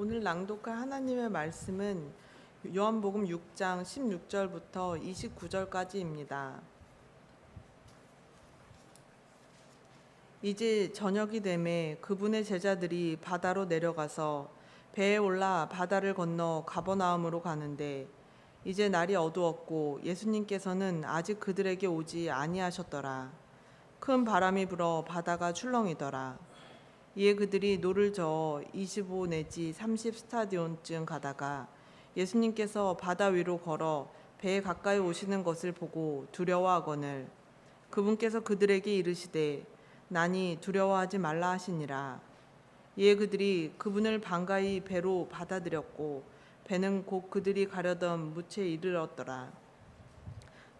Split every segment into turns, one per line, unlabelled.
오늘 낭독할 하나님의 말씀은 요한복음 6장 16절부터 29절까지입니다. 이제 저녁이 되매 그분의 제자들이 바다로 내려가서 배에 올라 바다를 건너 가버나움으로 가는데 이제 날이 어두웠고 예수님께서는 아직 그들에게 오지 아니하셨더라. 큰 바람이 불어 바다가 출렁이더라. 이에 그들이 노를 저어 25 내지 30 스타디온쯤 가다가 예수님께서 바다 위로 걸어 배에 가까이 오시는 것을 보고 두려워하거늘 그분께서 그들에게 이르시되 나니 두려워하지 말라 하시니라. 이에 그들이 그분을 반가이 배로 받아들였고 배는 곧 그들이 가려던 무채에 이르렀더라.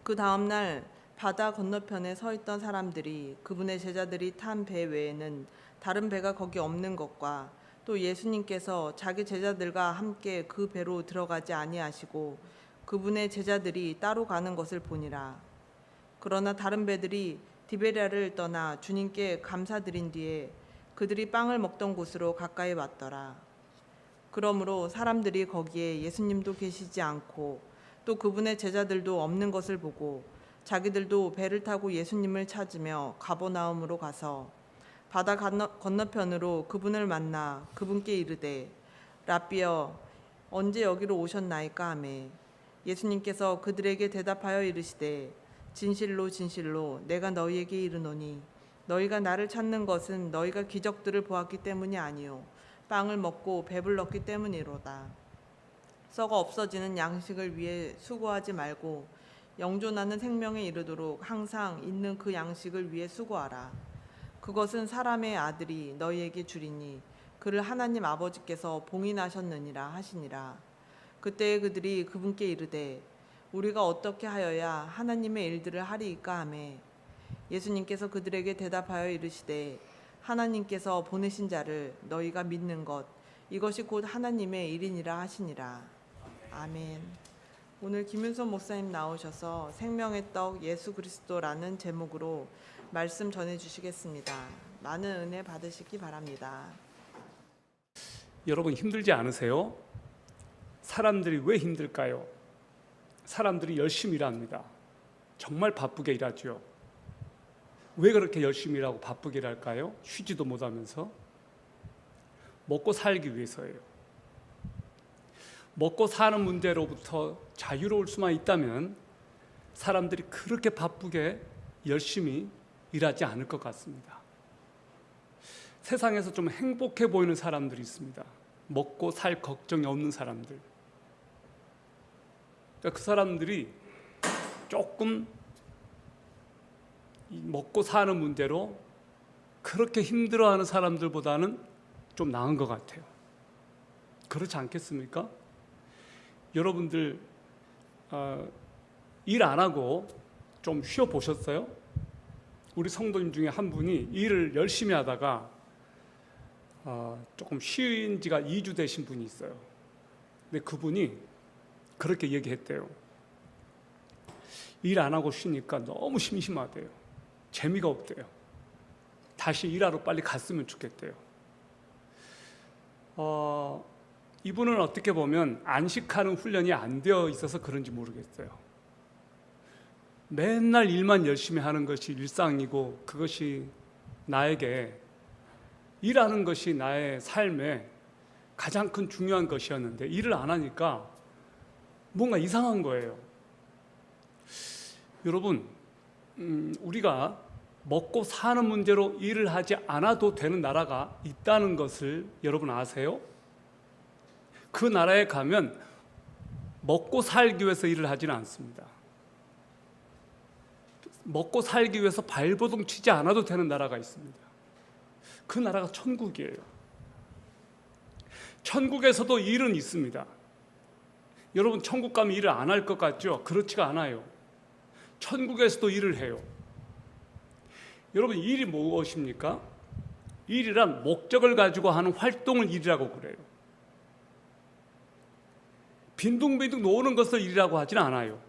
그 다음 날 바다 건너편에 서 있던 사람들이 그분의 제자들이 탄 배 외에는 다른 배가 거기 없는 것과 또 예수님께서 자기 제자들과 함께 그 배로 들어가지 아니하시고 그분의 제자들이 따로 가는 것을 보니라. 그러나 다른 배들이 디베랴를 떠나 주님께 감사드린 뒤에 그들이 빵을 먹던 곳으로 가까이 왔더라. 그러므로 사람들이 거기에 예수님도 계시지 않고 또 그분의 제자들도 없는 것을 보고 자기들도 배를 타고 예수님을 찾으며 가버나움으로 가서 바다 건너편으로 그분을 만나 그분께 이르되 랍비여 언제 여기로 오셨나이까 하매 예수님께서 그들에게 대답하여 이르시되 진실로 진실로 내가 너희에게 이르노니 너희가 나를 찾는 것은 너희가 기적들을 보았기 때문이 아니요 빵을 먹고 배불렀기 때문이로다. 썩어 없어지는 양식을 위해 수고하지 말고 영존하는 생명에 이르도록 항상 있는 그 양식을 위해 수고하라. 그것은 사람의 아들이 너희에게 주리니 그를 하나님 아버지께서 봉인하셨느니라 하시니라. 그때에 그들이 그분께 이르되 우리가 어떻게 하여야 하나님의 일들을 하리이까 하매 예수님께서 그들에게 대답하여 이르시되 하나님께서 보내신 자를 너희가 믿는 것 이것이 곧 하나님의 일이니라 하시니라. 아멘. 오늘 김윤선 목사님 나오셔서 생명의 떡 예수 그리스도라는 제목으로 말씀 전해주시겠습니다. 많은 은혜 받으시기 바랍니다.
여러분 힘들지 않으세요? 사람들이 왜 힘들까요? 사람들이 열심히 일합니다. 정말 바쁘게 일하죠. 왜 그렇게 열심히 일하고 바쁘게 일할까요? 쉬지도 못하면서 먹고 살기 위해서예요. 먹고 사는 문제로부터 자유로울 수만 있다면 사람들이 그렇게 바쁘게 열심히 일하지 않을 것 같습니다. 세상에서 좀 행복해 보이는 사람들이 있습니다. 먹고 살 걱정이 없는 사람들. 그러니까 그 사람들이 조금 먹고 사는 문제로 그렇게 힘들어하는 사람들보다는 좀 나은 것 같아요. 그렇지 않겠습니까? 여러분들 일 안 하고 좀 쉬어보셨어요? 우리 성도님 중에 한 분이 일을 열심히 하다가 조금 쉰 지가 2주 되신 분이 있어요. 근데 그분이 그렇게 얘기했대요. 일 안 하고 쉬니까 너무 심심하대요. 재미가 없대요. 다시 일하러 빨리 갔으면 좋겠대요. 이분은 어떻게 보면 안식하는 훈련이 안 되어 있어서 그런지 모르겠어요. 맨날 일만 열심히 하는 것이 일상이고 그것이 나에게 일하는 것이 나의 삶에 가장 큰 중요한 것이었는데 일을 안 하니까 뭔가 이상한 거예요. 여러분, 우리가 먹고 사는 문제로 일을 하지 않아도 되는 나라가 있다는 것을 여러분 아세요? 그 나라에 가면 먹고 살기 위해서 일을 하지는 않습니다. 먹고 살기 위해서 발버둥 치지 않아도 되는 나라가 있습니다. 그 나라가 천국이에요. 천국에서도 일은 있습니다. 여러분 천국 가면 일을 안 할 것 같죠? 그렇지가 않아요. 천국에서도 일을 해요. 여러분 일이 무엇입니까? 일이란 목적을 가지고 하는 활동을 일이라고 그래요. 빈둥빈둥 노는 것을 일이라고 하진 않아요.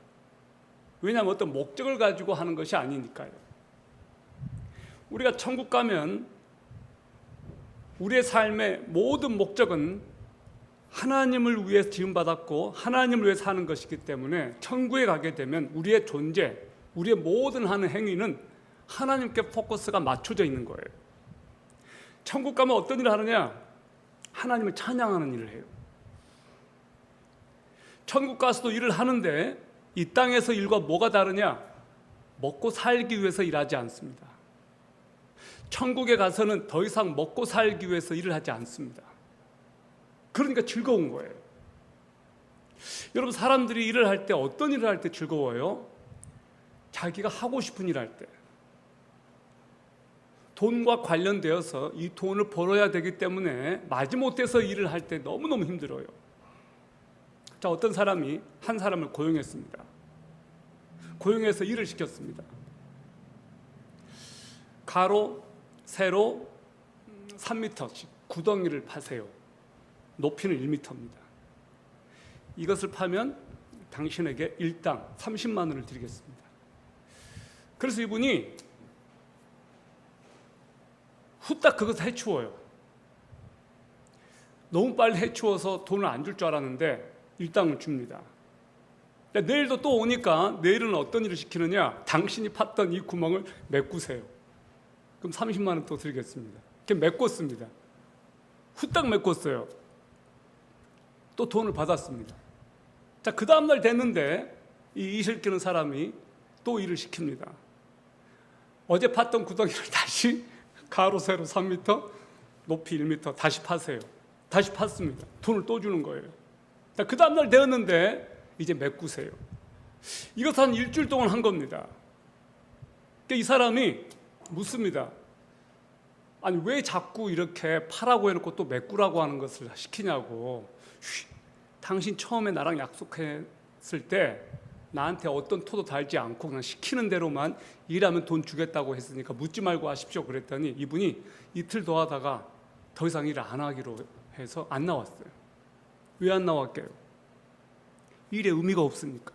왜냐하면 어떤 목적을 가지고 하는 것이 아니니까요. 우리가 천국 가면 우리의 삶의 모든 목적은 하나님을 위해 지음받았고 하나님을 위해 사는 것이기 때문에 천국에 가게 되면 우리의 존재, 우리의 모든 하는 행위는 하나님께 포커스가 맞춰져 있는 거예요. 천국 가면 어떤 일을 하느냐? 하나님을 찬양하는 일을 해요. 천국 가서도 일을 하는데 이 땅에서 일과 뭐가 다르냐? 먹고 살기 위해서 일하지 않습니다. 천국에 가서는 더 이상 먹고 살기 위해서 일을 하지 않습니다. 그러니까 즐거운 거예요. 여러분, 사람들이 일을 할 때 어떤 일을 할 때 즐거워요? 자기가 하고 싶은 일 할 때. 돈과 관련되어서 이 돈을 벌어야 되기 때문에 마지못해서 일을 할 때 너무너무 힘들어요. 자, 어떤 사람이 한 사람을 고용했습니다. 고용해서 일을 시켰습니다. 가로, 세로 3m씩 구덩이를 파세요. 높이는 1m입니다. 이것을 파면 당신에게 일당 30만 원을 드리겠습니다. 그래서 이분이 후딱 그것을 해치워요. 너무 빨리 해치워서 돈을 안 줄 줄 알았는데 일당을 줍니다. 내일도 또 오니까 내일은 어떤 일을 시키느냐? 당신이 팠던 이 구멍을 메꾸세요. 그럼 30만 원 또 드리겠습니다. 이렇게 메꿨습니다. 후딱 메꿨어요. 또 돈을 받았습니다. 자, 그 다음날 됐는데 이 이실 끼는 사람이 또 일을 시킵니다. 어제 팠던 구덩이를 다시 가로 세로 3m, 높이 1m 다시 파세요. 다시 팠습니다. 돈을 또 주는 거예요. 자, 그 다음날 되었는데 이제 메꾸세요. 이것 한 일주일 동안 한 겁니다. 그러니까 이 사람이 묻습니다. 아니, 왜 자꾸 이렇게 파라고 해놓고 또 메꾸라고 하는 것을 시키냐고. 당신 처음에 나랑 약속했을 때 나한테 어떤 토도 달지 않고 그냥 시키는 대로만 일하면 돈 주겠다고 했으니까 묻지 말고 하십시오 그랬더니 이분이 이틀 더 하다가 더 이상 일을 안 하기로 해서 안 나왔어요. 왜 안 나왔게요? 일에 의미가 없으니까.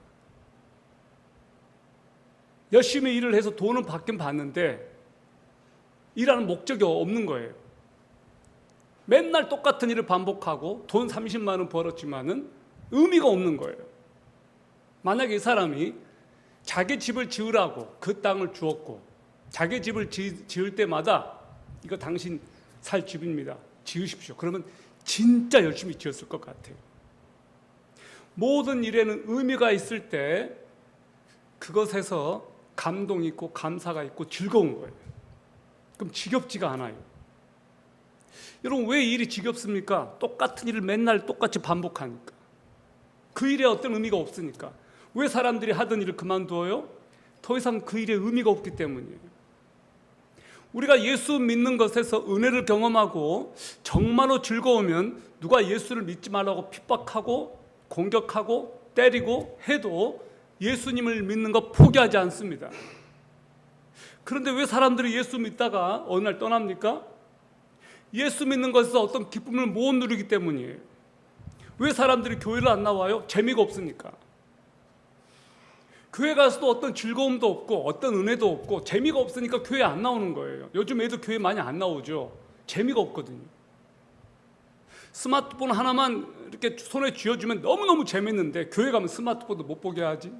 열심히 일을 해서 돈은 받긴 받는데 일하는 목적이 없는 거예요. 맨날 똑같은 일을 반복하고 돈 30만 원 벌었지만은 의미가 없는 거예요. 만약에 이 사람이 자기 집을 지으라고 그 땅을 주었고 자기 집을 지을 때마다 이거 당신 살 집입니다. 지으십시오. 그러면 진짜 열심히 지었을 것 같아요. 모든 일에는 의미가 있을 때 그것에서 감동이 있고 감사가 있고 즐거운 거예요. 그럼 지겹지가 않아요. 여러분, 왜 일이 지겹습니까? 똑같은 일을 맨날 똑같이 반복하니까. 그 일에 어떤 의미가 없으니까. 왜 사람들이 하던 일을 그만두어요? 더 이상 그 일에 의미가 없기 때문이에요. 우리가 예수 믿는 것에서 은혜를 경험하고 정말로 즐거우면 누가 예수를 믿지 말라고 핍박하고 공격하고 때리고 해도 예수님을 믿는 거 포기하지 않습니다. 그런데 왜 사람들이 예수 믿다가 어느 날 떠납니까? 예수 믿는 것에서 어떤 기쁨을 못 누리기 때문이에요. 왜 사람들이 교회를 안 나와요? 재미가 없으니까. 교회 가서도 어떤 즐거움도 없고 어떤 은혜도 없고 재미가 없으니까 교회 안 나오는 거예요. 요즘 애들 교회 많이 안 나오죠. 재미가 없거든요. 스마트폰 하나만 이렇게 손에 쥐어주면 너무너무 재밌는데 교회 가면 스마트폰도 못 보게 하지.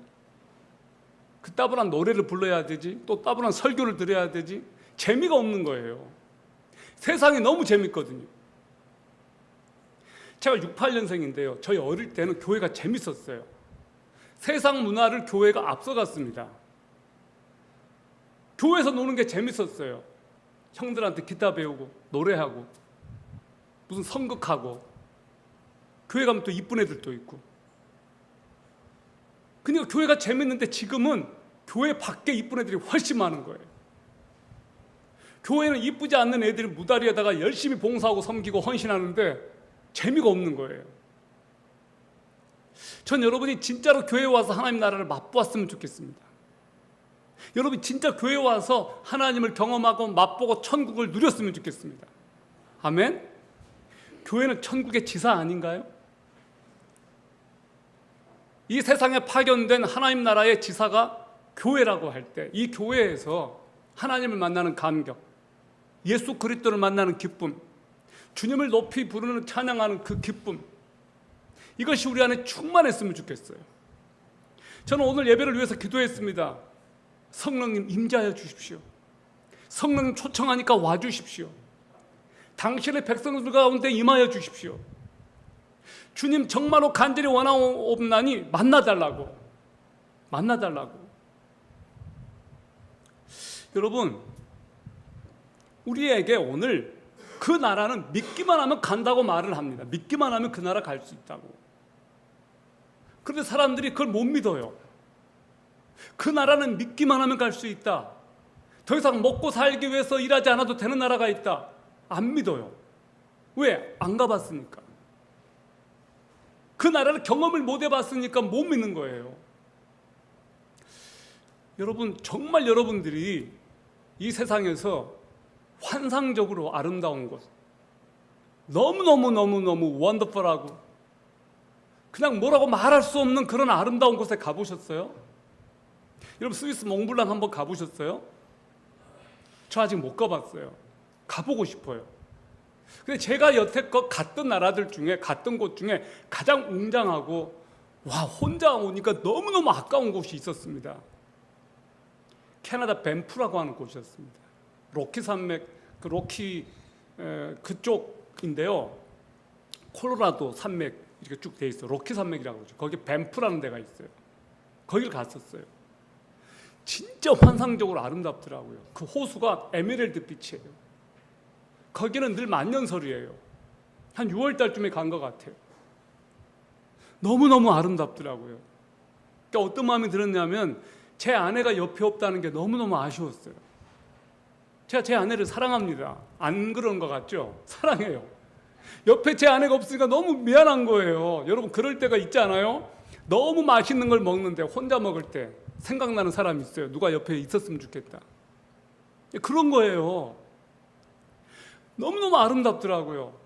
그 따분한 노래를 불러야 되지. 또 따분한 설교를 들어야 되지. 재미가 없는 거예요. 세상이 너무 재밌거든요. 제가 68년생인데요. 저희 어릴 때는 교회가 재밌었어요. 세상 문화를 교회가 앞서갔습니다. 교회에서 노는 게 재밌었어요. 형들한테 기타 배우고 노래하고 무슨 성극하고 교회 가면 또 이쁜 애들도 있고. 그러니까 교회가 재밌는데 지금은 교회 밖에 이쁜 애들이 훨씬 많은 거예요. 교회는 이쁘지 않는 애들이 무다리에다가 열심히 봉사하고 섬기고 헌신하는데 재미가 없는 거예요. 전 여러분이 진짜로 교회에 와서 하나님 나라를 맛보았으면 좋겠습니다. 여러분이 진짜 교회에 와서 하나님을 경험하고 맛보고 천국을 누렸으면 좋겠습니다. 아멘? 교회는 천국의 지사 아닌가요? 이 세상에 파견된 하나님 나라의 지사가 교회라고 할 때 이 교회에서 하나님을 만나는 감격, 예수 그리스도를 만나는 기쁨, 주님을 높이 부르는 찬양하는 그 기쁨, 이것이 우리 안에 충만했으면 좋겠어요. 저는 오늘 예배를 위해서 기도했습니다. 성령님 임재하여 주십시오. 성령님 초청하니까 와주십시오. 당신의 백성들 가운데 임하여 주십시오. 주님 정말로 간절히 원하옵나니 만나달라고. 여러분, 우리에게 오늘 그 나라는 믿기만 하면 간다고 말을 합니다. 믿기만 하면 그 나라 갈 수 있다고. 그런데 사람들이 그걸 못 믿어요. 그 나라는 믿기만 하면 갈 수 있다. 더 이상 먹고 살기 위해서 일하지 않아도 되는 나라가 있다. 안 믿어요. 왜? 안 가봤으니까. 그 나라를 경험을 못 해봤으니까 못 믿는 거예요. 여러분, 정말 여러분들이 이 세상에서 환상적으로 아름다운 곳, 너무너무 원더풀하고 그냥 뭐라고 말할 수 없는 그런 아름다운 곳에 가보셨어요? 여러분, 스위스 몽블랑 한번 가보셨어요? 저 아직 못 가봤어요. 가보고 싶어요. 근데 제가 여태껏 갔던 나라들 중에, 갔던 곳 중에 가장 웅장하고 혼자 오니까 너무너무 아까운 곳이 있었습니다. 캐나다 밴프라고 하는 곳이었습니다. 로키 산맥, 그쪽인데요. 콜로라도 산맥 이렇게 쭉 돼 있어요. 로키 산맥이라고 그러죠. 거기 밴프라는 데가 있어요. 거기를 갔었어요. 진짜 환상적으로 아름답더라고요. 그 호수가 에메랄드 빛이에요. 거기는 늘 만년설이에요. 한 6월 달쯤에 간 것 같아요. 너무너무 아름답더라고요. 그러니까 어떤 마음이 들었냐면 제 아내가 옆에 없다는 게 너무너무 아쉬웠어요. 제가 제 아내를 사랑합니다. 안 그런 것 같죠? 사랑해요. 옆에 제 아내가 없으니까 너무 미안한 거예요. 여러분, 그럴 때가 있지 않아요? 너무 맛있는 걸 먹는데 혼자 먹을 때 생각나는 사람이 있어요. 누가 옆에 있었으면 좋겠다. 그런 거예요. 너무너무 아름답더라고요.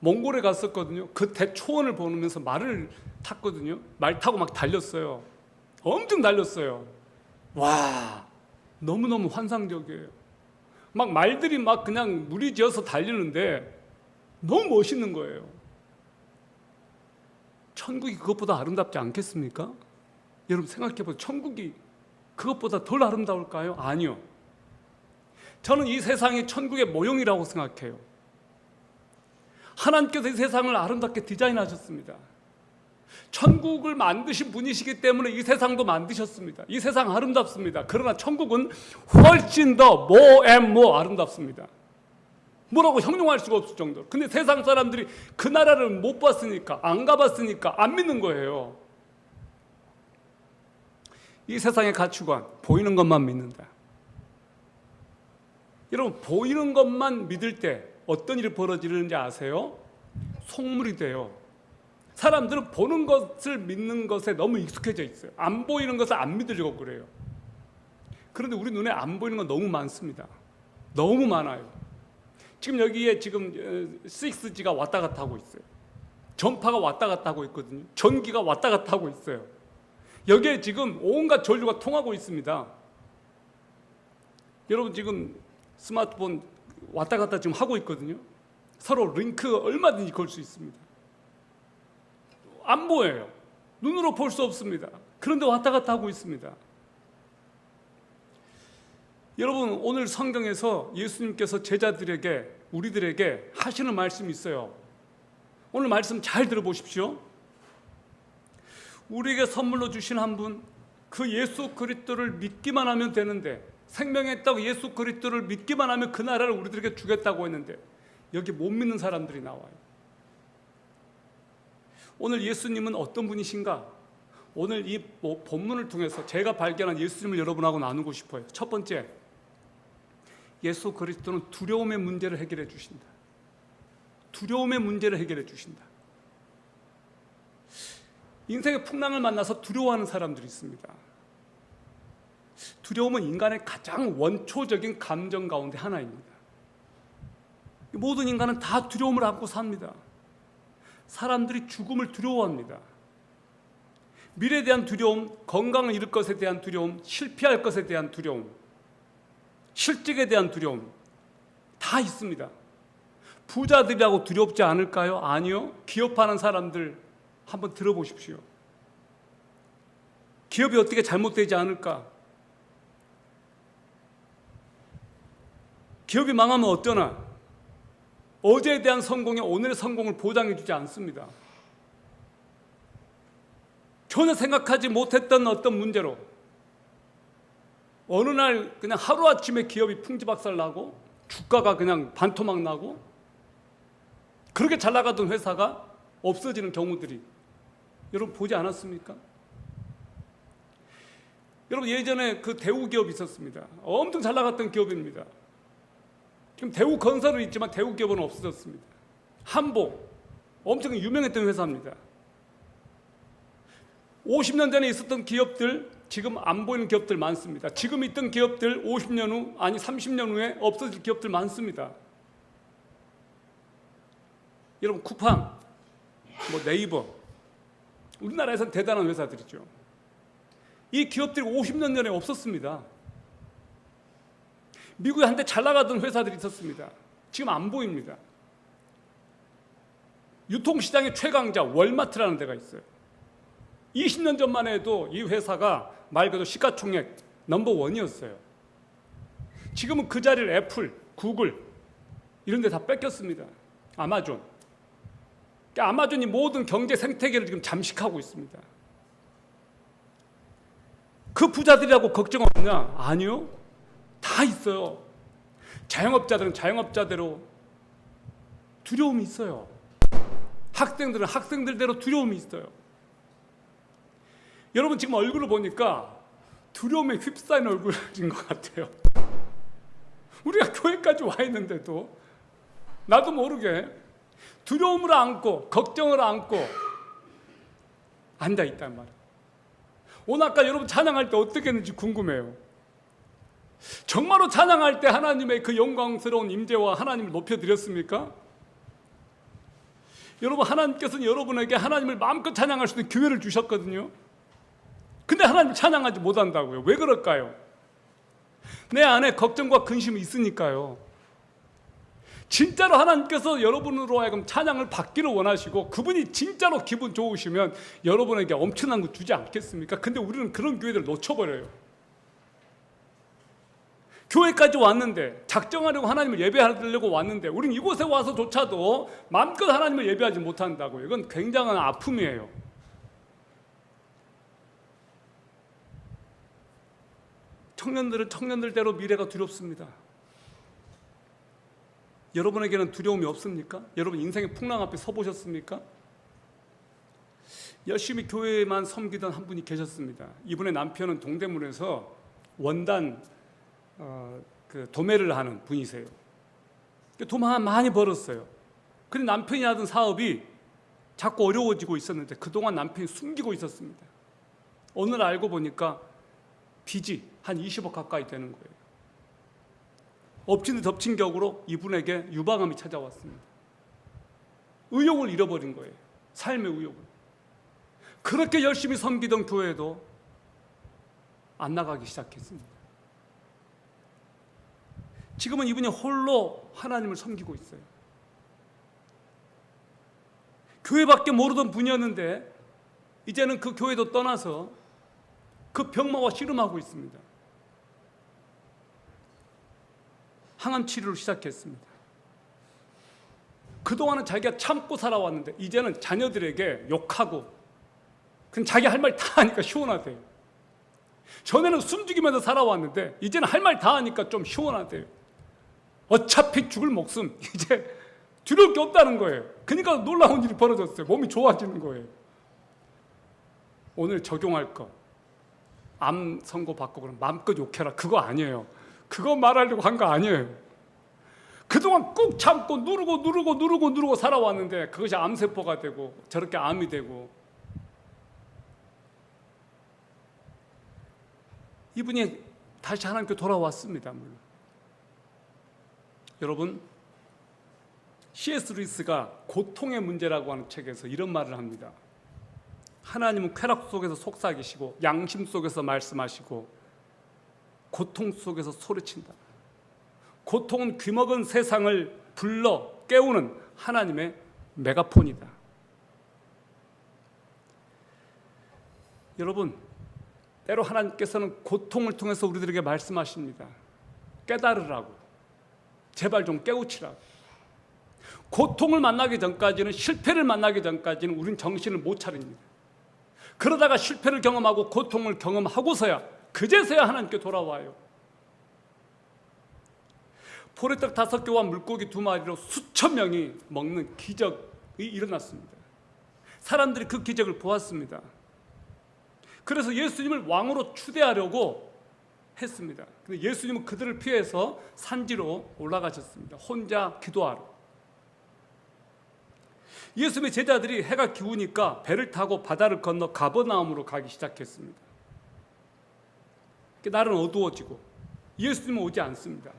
몽골에 갔었거든요. 그 대초원을 보면서 말을 탔거든요. 말 타고 막 달렸어요. 엄청 달렸어요. 와, 너무너무 환상적이에요. 막 말들이 막 그냥 무리지어서 달리는데 너무 멋있는 거예요. 천국이 그것보다 아름답지 않겠습니까? 여러분 생각해보세요. 천국이 그것보다 덜 아름다울까요? 아니요. 저는 이 세상이 천국의 모형이라고 생각해요. 하나님께서 이 세상을 아름답게 디자인하셨습니다. 천국을 만드신 분이시기 때문에 이 세상도 만드셨습니다. 이 세상 아름답습니다. 그러나 천국은 훨씬 더 more 아름답습니다. 뭐라고 형용할 수가 없을 정도로. 근데 세상 사람들이 그 나라를 못 봤으니까, 안 가봤으니까 안 믿는 거예요. 이 세상의 가치관, 보이는 것만 믿는다. 여러분, 보이는 것만 믿을 때 어떤 일이 벌어지는지 아세요? 속물이 돼요. 사람들은 보는 것을 믿는 것에 너무 익숙해져 있어요. 안 보이는 것을 안 믿으려고 그래요. 그런데 우리 눈에 안 보이는 건 너무 많습니다. 너무 많아요. 지금 여기에 지금 6G가 왔다 갔다 하고 있어요. 전파가 왔다 갔다 하고 있거든요. 전기가 왔다 갔다 하고 있어요. 여기에 지금 온갖 전류가 통하고 있습니다. 여러분 지금 스마트폰 왔다 갔다 지금 하고 있거든요. 서로 링크 얼마든지 걸 수 있습니다. 안 보여요. 눈으로 볼 수 없습니다. 그런데 왔다 갔다 하고 있습니다. 여러분, 오늘 성경에서 예수님께서 제자들에게, 우리들에게 하시는 말씀이 있어요. 오늘 말씀 잘 들어보십시오. 우리에게 선물로 주신 한 분, 그 예수 그리스도를 믿기만 하면 되는데, 생명했다고 예수 그리스도를 믿기만 하면 그 나라를 우리들에게 주겠다고 했는데 여기 못 믿는 사람들이 나와요. 오늘 예수님은 어떤 분이신가? 오늘 이 본문을 통해서 제가 발견한 예수님을 여러분하고 나누고 싶어요. 첫 번째, 예수 그리스도는 두려움의 문제를 해결해 주신다. 두려움의 문제를 해결해 주신다. 인생의 풍랑을 만나서 두려워하는 사람들이 있습니다. 두려움은 인간의 가장 원초적인 감정 가운데 하나입니다. 모든 인간은 다 두려움을 안고 삽니다. 사람들이 죽음을 두려워합니다. 미래에 대한 두려움, 건강을 잃을 것에 대한 두려움, 실패할 것에 대한 두려움, 실직에 대한 두려움 다 있습니다. 부자들이라고 두렵지 않을까요? 아니요. 기업하는 사람들, 한번 들어보십시오. 기업이 어떻게 잘못되지 않을까? 기업이 망하면 어떠나? 어제에 대한 성공이 오늘의 성공을 보장해 주지 않습니다. 전혀 생각하지 못했던 어떤 문제로 어느 날 그냥 하루아침에 기업이 풍지박살 나고 주가가 그냥 반토막 나고 그렇게 잘 나가던 회사가 없어지는 경우들이 여러분 보지 않았습니까? 여러분 예전에 그 대우기업이 있었습니다. 엄청 잘 나갔던 기업입니다. 지금 대우건설은 있지만 대우기업은 없어졌습니다. 한복 엄청 유명했던 회사입니다. 50년 전에 있었던 기업들 지금 안 보이는 기업들 많습니다. 지금 있던 기업들 50년 후 아니 30년 후에 없어질 기업들 많습니다. 여러분 쿠팡, 뭐 네이버 우리나라에서는 대단한 회사들이죠. 이 기업들이 50년 전에 없었습니다. 미국에 한때 잘 나가던 회사들이 있었습니다. 지금 안 보입니다. 유통시장의 최강자 월마트라는 데가 있어요. 20년 전만 해도 이 회사가 말 그대로 시가총액 넘버원이었어요. 지금은 그 자리를 애플, 구글 이런 데 다 뺏겼습니다. 아마존. 그러니까 아마존이 모든 경제 생태계를 지금 잠식하고 있습니다. 그 부자들이라고 걱정 없냐? 아니요. 다 있어요. 자영업자들은 자영업자대로 두려움이 있어요. 학생들은 학생들대로 두려움이 있어요. 여러분 지금 얼굴을 보니까 두려움에 휩싸인 얼굴인 것 같아요. 우리가 교회까지 와 있는데도 나도 모르게 두려움을 안고 걱정을 안고 앉아 있단 말이에요. 오늘 아까 여러분 찬양할 때 어떻게 했는지 궁금해요. 정말로 찬양할 때 하나님의 그 영광스러운 임재와 하나님을 높여드렸습니까? 여러분 하나님께서는 여러분에게 하나님을 마음껏 찬양할 수 있는 기회를 주셨거든요. 근데 하나님 찬양하지 못한다고요. 왜 그럴까요? 내 안에 걱정과 근심이 있으니까요. 진짜로 하나님께서 여러분으로 하여금 찬양을 받기를 원하시고 그분이 진짜로 기분 좋으시면 여러분에게 엄청난 거 주지 않겠습니까? 근데 우리는 그런 기회들을 놓쳐버려요. 교회까지 왔는데 작정하려고 하나님을 예배하려고 왔는데 우린 이곳에 와서조차도 마음껏 하나님을 예배하지 못한다고요. 이건 굉장한 아픔이에요. 청년들은 청년들대로 미래가 두렵습니다. 여러분에게는 두려움이 없습니까? 여러분 인생의 풍랑 앞에 서보셨습니까? 열심히 교회만 섬기던 한 분이 계셨습니다. 이분의 남편은 동대문에서 원단 그 도매를 하는 분이세요. 돈 많이 벌었어요. 근데 남편이 하던 사업이 자꾸 어려워지고 있었는데 그동안 남편이 숨기고 있었습니다. 어느 날 알고 보니까 빚이 한 20억 가까이 되는 거예요. 엎친 데 덮친 격으로 이분에게 유방암이 찾아왔습니다. 의욕을 잃어버린 거예요. 삶의 의욕을. 그렇게 열심히 섬기던 교회도 안 나가기 시작했습니다. 지금은 이분이 홀로 하나님을 섬기고 있어요. 교회밖에 모르던 분이었는데 이제는 그 교회도 떠나서 그 병마와 씨름하고 있습니다. 항암 치료를 시작했습니다. 그동안은 자기가 참고 살아왔는데 이제는 자녀들에게 욕하고 그냥 자기 할 말 다 하니까 시원하대요. 전에는 숨죽이면서 살아왔는데 이제는 할 말 다 하니까 좀 시원하대요. 어차피 죽을 목숨 이제 두려울 게 없다는 거예요. 그러니까 놀라운 일이 벌어졌어요. 몸이 좋아지는 거예요. 오늘 적용할 거 암 선고 받고 그럼 마음껏 욕해라 그거 아니에요. 그거 말하려고 한 거 아니에요. 그동안 꾹 참고 누르고 살아왔는데 그것이 암세포가 되고 저렇게 암이 되고 이분이 다시 하나님께 돌아왔습니다. 물론. 여러분 C.S. 루이스가 고통의 문제라고 하는 책에서 이런 말을 합니다. 하나님은 쾌락 속에서 속삭이시고 양심 속에서 말씀하시고 고통 속에서 소리친다. 고통은 귀먹은 세상을 불러 깨우는 하나님의 메가폰이다. 여러분, 때로 하나님께서는 고통을 통해서 우리들에게 말씀하십니다. 깨달으라고. 제발 좀 깨우치라고. 고통을 만나기 전까지는, 실패를 만나기 전까지는 우린 정신을 못 차립니다. 그러다가 실패를 경험하고 고통을 경험하고서야, 그제서야 하나님께 돌아와요. 보리떡 5개와 물고기 2마리로 수천 명이 먹는 기적이 일어났습니다. 사람들이 그 기적을 보았습니다. 그래서 예수님을 왕으로 추대하려고 했습니다. 근데 예수님은 그들을 피해서 산지로 올라가셨습니다. 혼자 기도하러. 예수님의 제자들이 해가 기우니까 배를 타고 바다를 건너 가버나움으로 가기 시작했습니다. 날은 어두워지고 예수님은 오지 않습니다.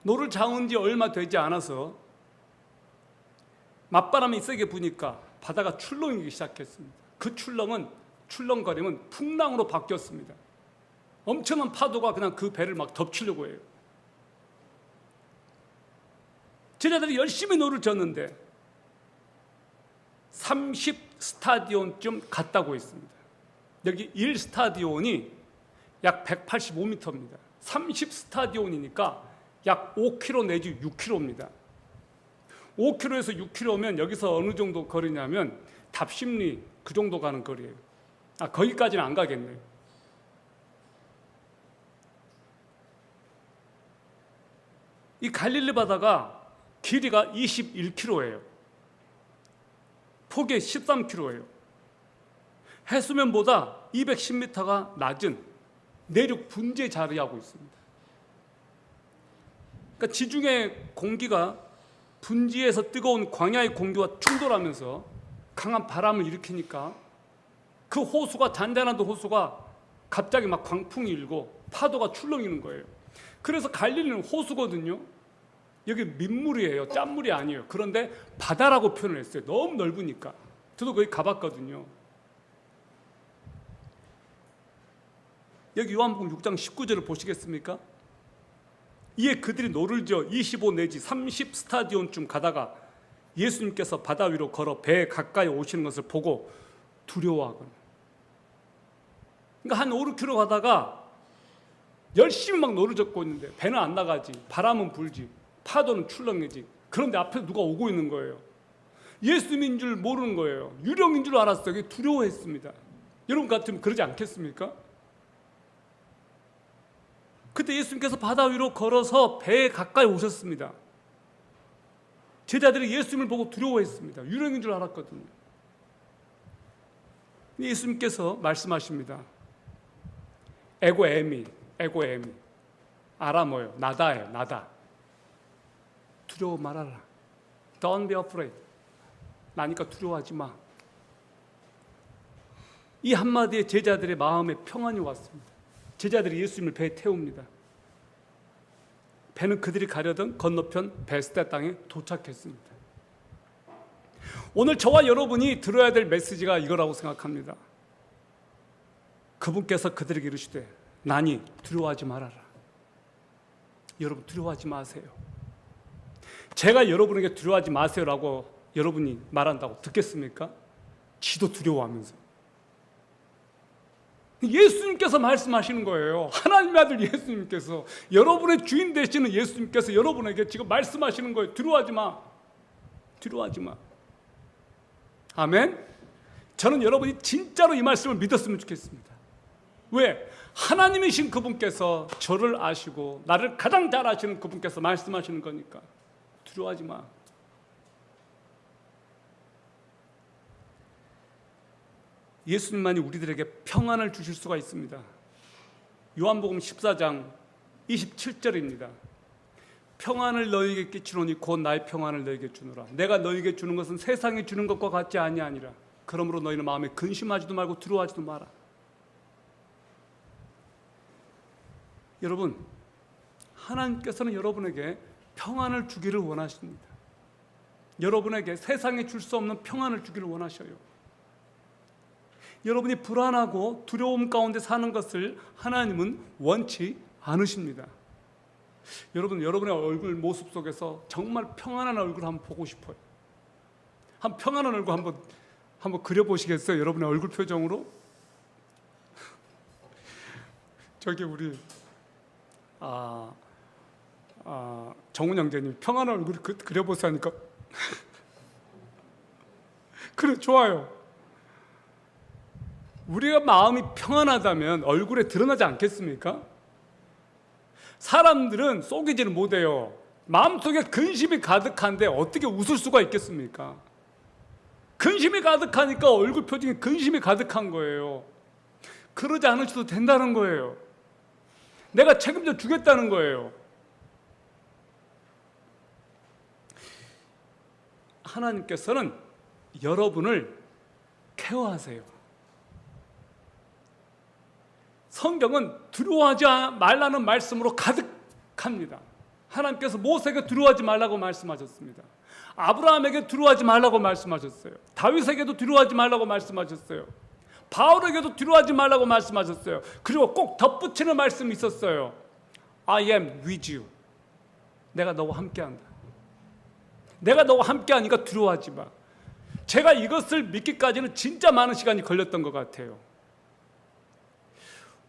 노를 저은 지 얼마 되지 않아서 맞바람이 세게 부니까 바다가 출렁이기 시작했습니다. 그 출렁거림은 풍랑으로 바뀌었습니다. 엄청난 파도가 그냥 그 배를 막 덮치려고 해요. 제자들이 열심히 노를 젓는데 30스타디온쯤 갔다고 했습니다. 여기 1스타디온이 약 185m입니다. 30스타디온이니까 약 5km 내지 6km입니다. 5km에서 6km면 여기서 어느 정도 거리냐면 답심리 그 정도 가는 거리예요. 거기까지는 안 가겠네요. 이 갈릴리 바다가 길이가 21km예요. 폭이 13km예요. 해수면보다 210m가 낮은 내륙 분지에 자리하고 있습니다. 그러니까 지중해 공기가 분지에서 뜨거운 광야의 공기와 충돌하면서 강한 바람을 일으키니까 그 호수가, 잔잔한 호수가 갑자기 막 광풍이 일고 파도가 출렁이는 거예요. 그래서 갈릴리는 호수거든요. 여기 민물이에요. 짠물이 아니에요. 그런데 바다라고 표현을 했어요. 너무 넓으니까. 저도 거기 가봤거든요. 여기 요한복음 6장 19절을 보시겠습니까? 이에 그들이 노를 지어 25 내지 30 스타디온쯤 가다가 예수님께서 바다 위로 걸어 배에 가까이 오시는 것을 보고 두려워하거나. 그러니까 한 5, 6km 가다가 열심히 막 노를 젓고 있는데 배는 안 나가지, 바람은 불지, 파도는 출렁이지. 그런데 앞에 누가 오고 있는 거예요. 예수님인 줄 모르는 거예요. 유령인 줄 알았어요. 두려워했습니다. 여러분 같으면 그러지 않겠습니까? 그때 예수님께서 바다 위로 걸어서 배에 가까이 오셨습니다. 제자들이 예수님을 보고 두려워했습니다. 유령인 줄 알았거든요. 예수님께서 말씀하십니다. 에고에미. 아람어요. 나다예요. 나다. 두려워 말아라. Don't be afraid. 나니까 두려워하지 마. 이 한마디에 제자들의 마음에 평안이 왔습니다. 제자들이 예수님을 배에 태웁니다. 배는 그들이 가려던 건너편 베스다 땅에 도착했습니다. 오늘 저와 여러분이 들어야 될 메시지가 이거라고 생각합니다. 그분께서 그들에게 이르시되 나니 두려워하지 말아라. 여러분 두려워하지 마세요. 제가 여러분에게 두려워하지 마세요라고 여러분이 말한다고 듣겠습니까? 지도 두려워하면서. 예수님께서 말씀하시는 거예요. 하나님의 아들 예수님께서, 여러분의 주인 되시는 예수님께서 여러분에게 지금 말씀하시는 거예요. 두려워하지 마. 두려워하지 마. 아멘. 저는 여러분이 진짜로 이 말씀을 믿었으면 좋겠습니다. 왜? 하나님이신 그분께서 저를 아시고 나를 가장 잘 아시는 그분께서 말씀하시는 거니까 두려워하지 마. 예수님만이 우리들에게 평안을 주실 수가 있습니다. 요한복음 14장 27절입니다. 평안을 너희에게 끼치노니 곧 나의 평안을 너희에게 주노라. 내가 너희에게 주는 것은 세상이 주는 것과 같지 아니하니라. 그러므로 너희는 마음에 근심하지도 말고 두려워하지도 마라. 여러분, 하나님께서는 여러분에게 평안을 주기를 원하십니다. 여러분에게 세상에 줄 수 없는 평안을 주기를 원하셔요. 여러분이 불안하고 두려움 가운데 사는 것을 하나님은 원치 않으십니다. 여러분, 여러분의 얼굴 모습 속에서 정말 평안한 얼굴 한번 보고 싶어요. 한 평안한 얼굴 한번 그려보시겠어요? 여러분의 얼굴 표정으로? 저기 우리 정훈 형제님 평안한 얼굴 그려보세요 하니까 그래, 좋아요. 우리가 마음이 평안하다면 얼굴에 드러나지 않겠습니까? 사람들은 속이지를 못해요. 마음속에 근심이 가득한데 어떻게 웃을 수가 있겠습니까? 근심이 가득하니까 얼굴 표정에 근심이 가득한 거예요. 그러지 않으셔도 된다는 거예요. 내가 책임져 주겠다는 거예요. 하나님께서는 여러분을 케어하세요. 성경은 두려워하지 말라는 말씀으로 가득합니다. 하나님께서 모세에게 두려워하지 말라고 말씀하셨습니다. 아브라함에게 두려워하지 말라고 말씀하셨어요. 다윗에게도 두려워하지 말라고 말씀하셨어요. 바울에게도 두려워하지 말라고 말씀하셨어요. 그리고 꼭 덧붙이는 말씀이 있었어요. I am with you. 내가 너와 함께한다. 내가 너와 함께하니까 두려워하지 마. 제가 이것을 믿기까지는 진짜 많은 시간이 걸렸던 것 같아요.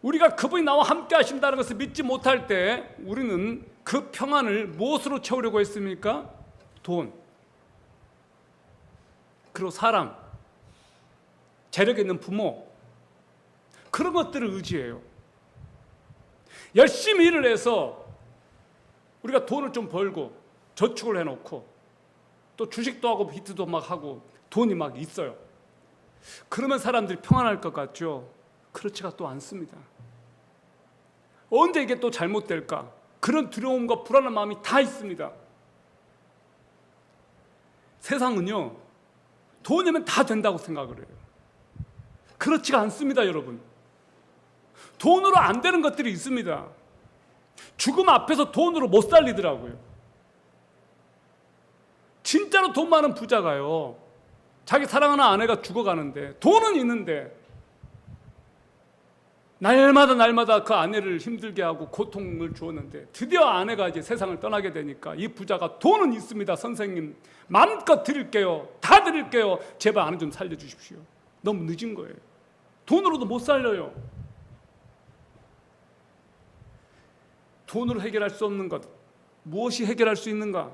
우리가 그분이 나와 함께 하신다는 것을 믿지 못할 때 우리는 그 평안을 무엇으로 채우려고 했습니까? 돈, 그리고 사랑, 재력 있는 부모, 그런 것들을 의지해요. 열심히 일을 해서 우리가 돈을 좀 벌고 저축을 해놓고 또 주식도 하고 비트도 막 하고 돈이 막 있어요. 그러면 사람들이 평안할 것 같죠? 그렇지가 또 않습니다. 언제 이게 또 잘못될까? 그런 두려움과 불안한 마음이 다 있습니다. 세상은요, 돈이면 다 된다고 생각을 해요. 그렇지가 않습니다, 여러분. 돈으로 안 되는 것들이 있습니다. 죽음 앞에서 돈으로 못 살리더라고요. 진짜로 돈 많은 부자가요, 자기 사랑하는 아내가 죽어가는데 돈은 있는데 날마다 그 아내를 힘들게 하고 고통을 주었는데 드디어 아내가 이제 세상을 떠나게 되니까 이 부자가 돈은 있습니다. 선생님 마음껏 드릴게요. 다 드릴게요. 제발 아내 좀 살려주십시오. 너무 늦은 거예요. 돈으로도 못 살려요. 돈으로 해결할 수 없는 것, 무엇이 해결할 수 있는가?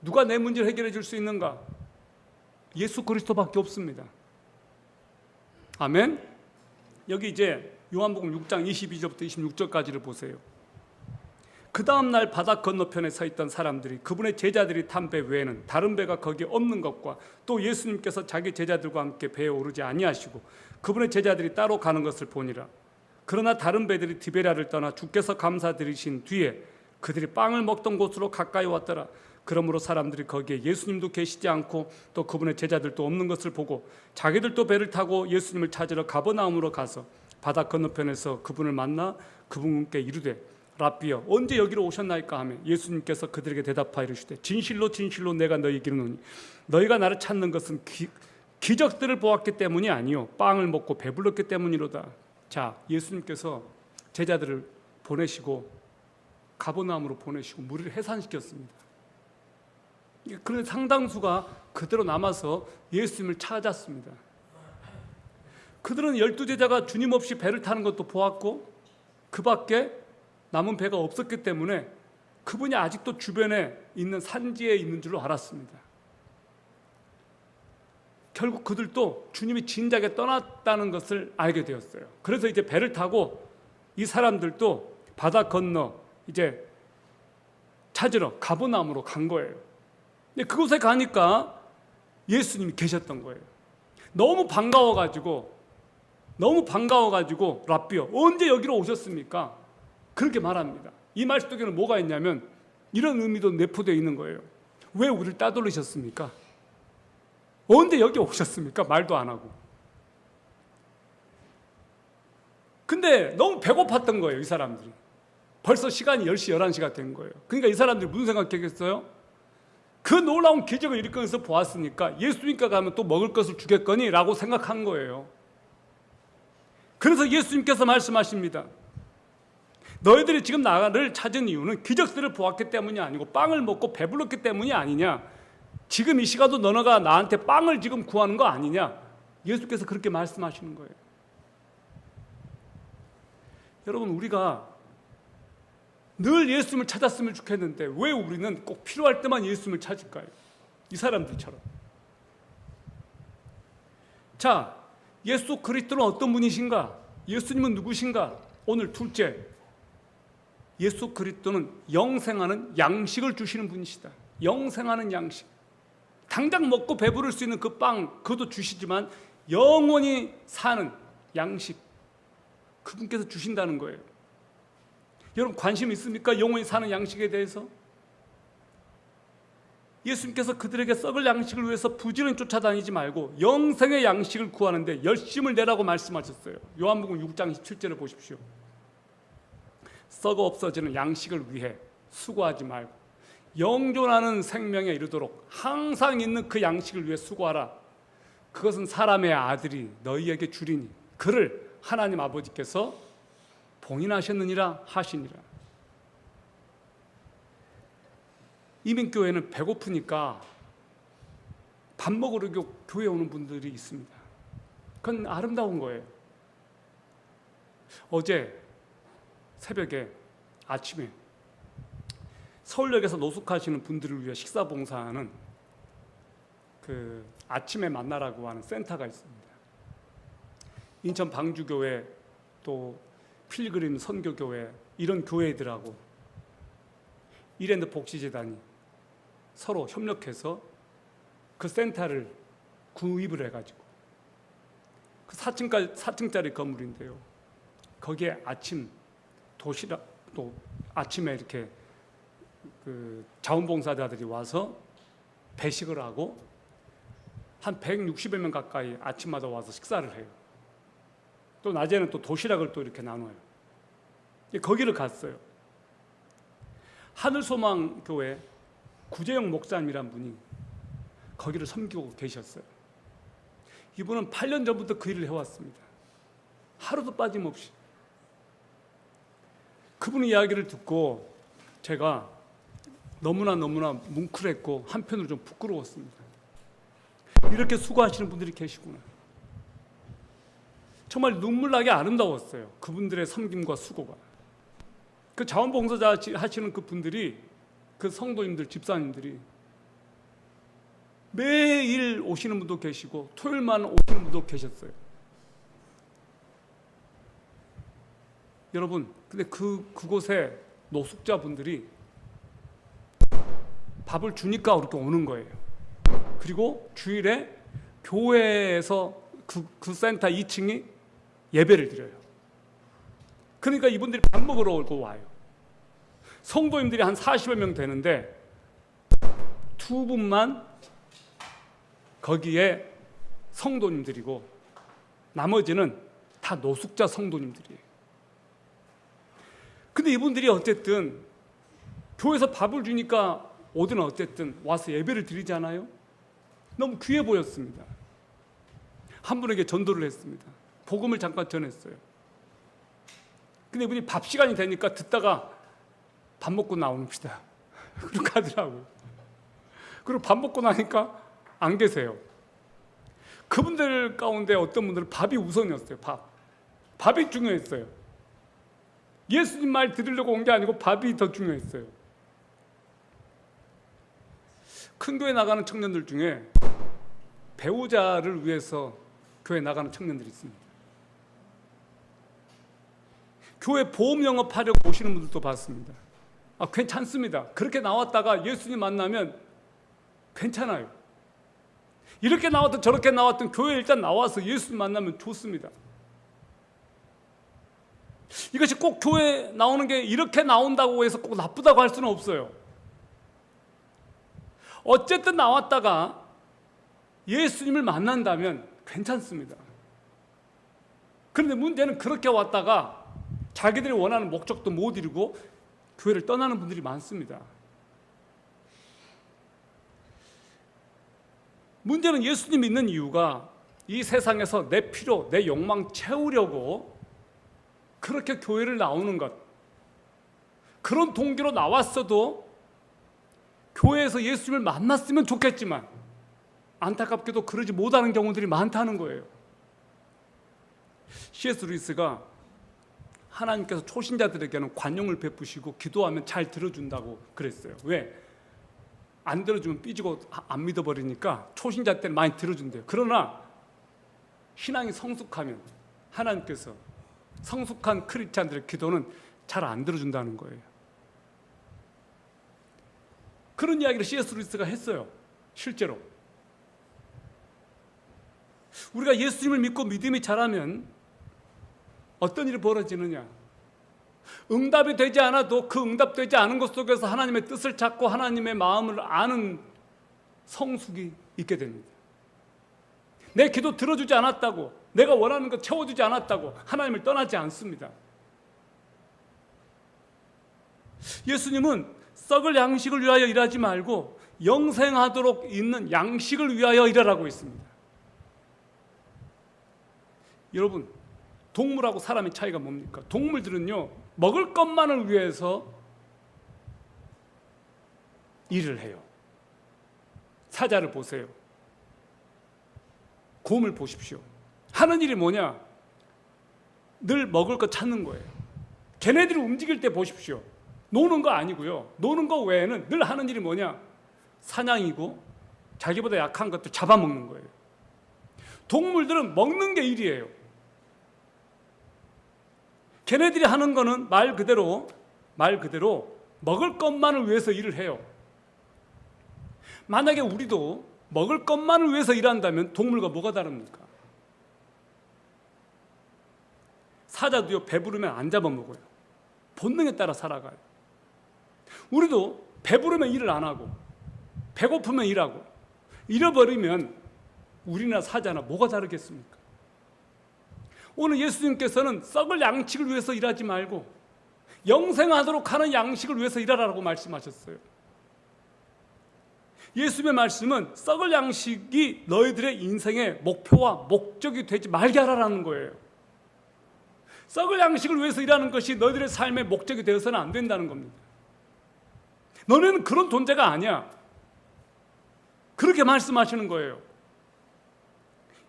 누가 내 문제를 해결해 줄 수 있는가? 예수 그리스도밖에 없습니다. 아멘. 여기 이제 요한복음 6장 22절부터 26절까지를 보세요. 그 다음 날 바다 건너편에 서 있던 사람들이 그분의 제자들이 탄 배 외에는 다른 배가 거기에 없는 것과 또 예수님께서 자기 제자들과 함께 배에 오르지 아니하시고 그분의 제자들이 따로 가는 것을 보니라. 그러나 다른 배들이 디베랴를 떠나 주께서 감사드리신 뒤에 그들이 빵을 먹던 곳으로 가까이 왔더라. 그러므로 사람들이 거기에 예수님도 계시지 않고 또 그분의 제자들도 없는 것을 보고 자기들도 배를 타고 예수님을 찾으러 가버나움으로 가서 바다 건너편에서 그분을 만나 그분께 이르되 라삐여 언제 여기로 오셨나이까 하며 예수님께서 그들에게 대답하여 이르시되 진실로 진실로 내가 너희에게 이르노니 너희가 나를 찾는 것은 기적들을 보았기 때문이 아니요 빵을 먹고 배불렀기 때문이로다. 자, 예수님께서 제자들을 보내시고 가버나움으로 보내시고 무리를 해산시켰습니다. 그런 상당수가 그대로 남아서 예수님을 찾았습니다. 그들은 12제자가 주님 없이 배를 타는 것도 보았고 그 밖에 남은 배가 없었기 때문에 그분이 아직도 주변에 있는 산지에 있는 줄로 알았습니다. 결국 그들도 주님이 진작에 떠났다는 것을 알게 되었어요. 그래서 이제 배를 타고 이 사람들도 바다 건너 이제 찾으러 가버나움으로 간 거예요. 근데 그곳에 가니까 예수님이 계셨던 거예요. 너무 반가워가지고 라삐여 언제 여기로 오셨습니까? 그렇게 말합니다. 이 말 속에는 뭐가 있냐면 이런 의미도 내포되어 있는 거예요. 왜 우리를 따돌리셨습니까? 언제 여기 오셨습니까? 말도 안 하고. 근데 너무 배고팠던 거예요, 이 사람들이. 벌써 시간이 10시, 11시가 된 거예요. 그러니까 이 사람들이 무슨 생각했겠어요? 그 놀라운 기적을 일으켜서 보았으니까 예수님께 가면 또 먹을 것을 주겠거니 라고 생각한 거예요. 그래서 예수님께서 말씀하십니다. 너희들이 지금 나를 찾은 이유는 기적들을 보았기 때문이 아니고 빵을 먹고 배불렀기 때문이 아니냐. 지금 이 시간도 너네가 나한테 빵을 지금 구하는 거 아니냐. 예수께서 그렇게 말씀하시는 거예요. 여러분, 우리가 늘 예수님을 찾았으면 좋겠는데 왜 우리는 꼭 필요할 때만 예수님을 찾을까요? 이 사람들처럼. 자, 예수 그리스도는 어떤 분이신가? 예수님은 누구신가? 오늘 둘째, 예수 그리스도는 영생하는 양식을 주시는 분이시다. 영생하는 양식. 당장 먹고 배부를 수 있는 그 빵, 그것도 주시지만 영원히 사는 양식, 그분께서 주신다는 거예요. 여러분, 관심 있습니까? 영원히 사는 양식에 대해서? 예수님께서 그들에게 썩을 양식을 위해서 부지런히 쫓아다니지 말고 영생의 양식을 구하는데 열심을 내라고 말씀하셨어요. 요한복음 6장 17절을 보십시오. 썩어 없어지는 양식을 위해 수고하지 말고 영존하는 생명에 이르도록 항상 있는 그 양식을 위해 수고하라. 그것은 사람의 아들이 너희에게 주리니 그를 하나님 아버지께서 봉인하셨느니라 하시니라. 이민교회는 배고프니까 밥 먹으러 교회에 오는 분들이 있습니다. 그건 아름다운 거예요. 어제 새벽에 아침에 서울역에서 노숙하시는 분들을 위해 식사 봉사하는 그 아침에 만나라고 하는 센터가 있습니다. 인천 방주교회 또 필그림 선교교회 이런 교회들하고 이랜드 복지재단이 서로 협력해서 그 센터를 구입을 해가지고 그 4층짜리 건물인데요. 거기에 아침 도시락 또 아침에 이렇게 그 자원봉사자들이 와서 배식을 하고 한 160여 명 가까이 아침마다 와서 식사를 해요. 또 낮에는 또 도시락을 또 이렇게 나눠요. 거기를 갔어요. 하늘소망교회 구재영 목사님이란 분이 거기를 섬기고 계셨어요. 이분은 8년 전부터 그 일을 해왔습니다. 하루도 빠짐없이. 그분 이야기를 듣고 제가 너무나 뭉클했고 한편으로 좀 부끄러웠습니다. 이렇게 수고하시는 분들이 계시구나. 정말 눈물나게 아름다웠어요. 그분들의 섬김과 수고가. 그 자원봉사자 하시는 그 분들이, 그 성도님들, 집사님들이 매일 오시는 분도 계시고 토요일만 오시는 분도 계셨어요. 여러분, 근데 그곳에 노숙자분들이 밥을 주니까 그렇게 오는 거예요. 그리고 주일에 교회에서 그 센터 2층이 예배를 드려요. 그러니까 이분들이 밥 먹으러 오고 와요. 성도님들이 한 40여 명 되는데 두 분만 거기에 성도님들이고 나머지는 다 노숙자 성도님들이에요. 근데 이분들이 어쨌든 교회에서 밥을 주니까 오든 어쨌든 와서 예배를 드리잖아요. 너무 귀해 보였습니다. 한 분에게 전도를 했습니다. 복음을 잠깐 전했어요. 근데 이분이 밥 시간이 되니까 듣다가 밥 먹고 나옵시다. 그렇게 하더라고요. 그리고 밥 먹고 나니까 안 계세요. 그분들 가운데 어떤 분들은 밥이 우선이었어요. 밥이 중요했어요. 예수님 말 들으려고 온 게 아니고 밥이 더 중요했어요. 큰 교회 나가는 청년들 중에 배우자를 위해서 교회 나가는 청년들이 있습니다. 교회 보험 영업하려고 오시는 분들도 봤습니다. 괜찮습니다. 그렇게 나왔다가 예수님 만나면 괜찮아요. 이렇게 나왔든 저렇게 나왔든 교회 일단 나와서 예수님 만나면 좋습니다. 이것이 꼭 교회 나오는 게 이렇게 나온다고 해서 꼭 나쁘다고 할 수는 없어요. 어쨌든 나왔다가 예수님을 만난다면 괜찮습니다. 그런데 문제는 그렇게 왔다가 자기들이 원하는 목적도 못 이루고 교회를 떠나는 분들이 많습니다. 문제는 예수님 믿는 이유가 이 세상에서 내 필요, 내 욕망 채우려고 그렇게 교회를 나오는 것, 그런 동기로 나왔어도 교회에서 예수님을 만났으면 좋겠지만 안타깝게도 그러지 못하는 경우들이 많다는 거예요. C.S. 루이스가 하나님께서 초신자들에게는 관용을 베푸시고 기도하면 잘 들어준다고 그랬어요. 왜? 안 들어주면 삐지고 안 믿어버리니까 초신자 때는 많이 들어준대요. 그러나 신앙이 성숙하면 하나님께서 성숙한 크리스찬들의 기도는 잘 안 들어준다는 거예요. 그런 이야기를 C.S. 루이스가 했어요. 실제로 우리가 예수님을 믿고 믿음이 자라면 어떤 일이 벌어지느냐? 응답이 되지 않아도 그 응답되지 않은 것 속에서 하나님의 뜻을 찾고 하나님의 마음을 아는 성숙이 있게 됩니다. 내 기도 들어주지 않았다고, 내가 원하는 것 채워주지 않았다고 하나님을 떠나지 않습니다. 예수님은 썩을 양식을 위하여 일하지 말고 영생하도록 있는 양식을 위하여 일하라고 했습니다. 여러분, 동물하고 사람의 차이가 뭡니까? 동물들은요, 먹을 것만을 위해서 일을 해요. 사자를 보세요. 곰을 보십시오. 하는 일이 뭐냐? 늘 먹을 것 찾는 거예요. 걔네들이 움직일 때 보십시오. 노는 거 아니고요. 노는 거 외에는 늘 하는 일이 뭐냐? 사냥이고 자기보다 약한 것들 잡아먹는 거예요. 동물들은 먹는 게 일이에요. 걔네들이 하는 거는 말 그대로 먹을 것만을 위해서 일을 해요. 만약에 우리도 먹을 것만을 위해서 일한다면 동물과 뭐가 다릅니까? 사자도요, 배부르면 안 잡아먹어요. 본능에 따라 살아가요. 우리도 배부르면 일을 안 하고 배고프면 일하고, 잃어버리면 우리나 사자나 뭐가 다르겠습니까? 오늘 예수님께서는 썩을 양식을 위해서 일하지 말고 영생하도록 하는 양식을 위해서 일하라고 말씀하셨어요. 예수님의 말씀은 썩을 양식이 너희들의 인생의 목표와 목적이 되지 말게 하라는 거예요. 썩을 양식을 위해서 일하는 것이 너희들의 삶의 목적이 되어서는 안 된다는 겁니다. 너네는 그런 존재가 아니야. 그렇게 말씀하시는 거예요.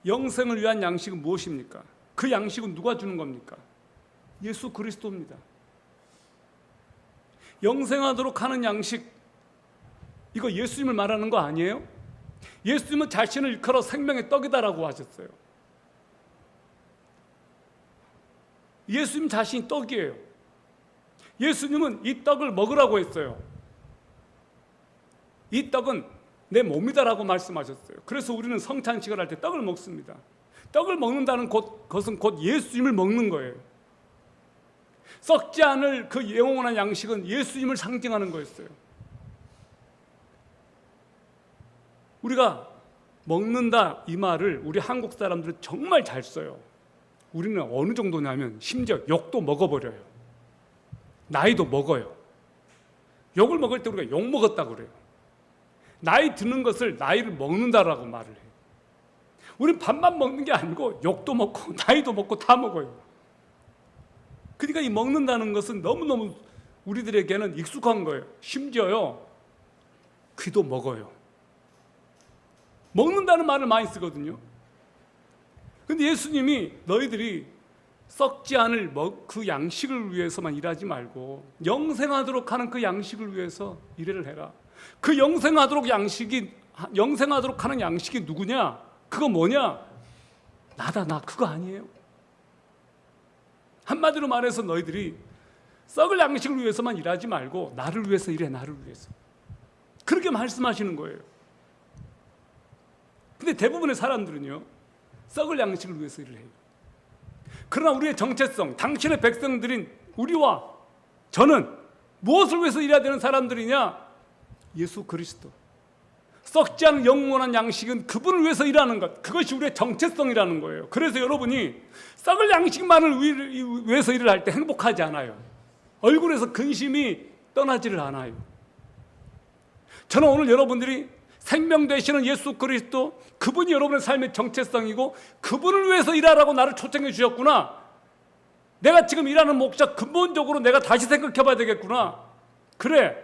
영생을 위한 양식은 무엇입니까? 그 양식은 누가 주는 겁니까? 예수 그리스도입니다. 영생하도록 하는 양식, 이거 예수님을 말하는 거 아니에요? 예수님은 자신을 일컬어 생명의 떡이다라고 하셨어요. 예수님 자신이 떡이에요. 예수님은 이 떡을 먹으라고 했어요. 이 떡은 내 몸이다라고 말씀하셨어요. 그래서 우리는 성찬식을 할 때 떡을 먹습니다. 떡을 먹는다는 것은 곧 예수님을 먹는 거예요. 썩지 않을 그 영원한 양식은 예수님을 상징하는 거였어요. 우리가 먹는다 이 말을 우리 한국 사람들은 정말 잘 써요. 우리는 어느 정도냐면 심지어 욕도 먹어버려요. 나이도 먹어요. 욕을 먹을 때 우리가 욕 먹었다고 그래요. 나이 드는 것을 나이를 먹는다라고 말을 해요. 우리는 밥만 먹는 게 아니고 욕도 먹고 나이도 먹고 다 먹어요. 그러니까 이 먹는다는 것은 너무너무 우리들에게는 익숙한 거예요. 심지어요, 귀도 먹어요. 먹는다는 말을 많이 쓰거든요. 근데 예수님이 너희들이 썩지 않을 그 양식을 위해서만 일하지 말고 영생하도록 하는 그 양식을 위해서 일을 해라. 그 영생하도록 하는 양식이 누구냐? 그거 뭐냐? 나다, 나. 그거 아니에요. 한마디로 말해서 너희들이 썩을 양식을 위해서만 일하지 말고 나를 위해서 일해, 나를 위해서. 그렇게 말씀하시는 거예요. 근데 대부분의 사람들은요, 썩을 양식을 위해서 일을 해요. 그러나 우리의 정체성, 당신의 백성들인 우리와 저는 무엇을 위해서 일해야 되는 사람들이냐? 예수 그리스도. 썩지 않은 영원한 양식은 그분을 위해서 일하는 것, 그것이 우리의 정체성이라는 거예요. 그래서 여러분이 썩을 양식만을 위해서 일을 할 때 행복하지 않아요. 얼굴에서 근심이 떠나지를 않아요. 저는 오늘 여러분들이 생명 되시는 예수 그리스도, 그분이 여러분의 삶의 정체성이고 그분을 위해서 일하라고 나를 초청해 주셨구나. 내가 지금 일하는 목적 근본적으로 내가 다시 생각해 봐야 되겠구나. 그래,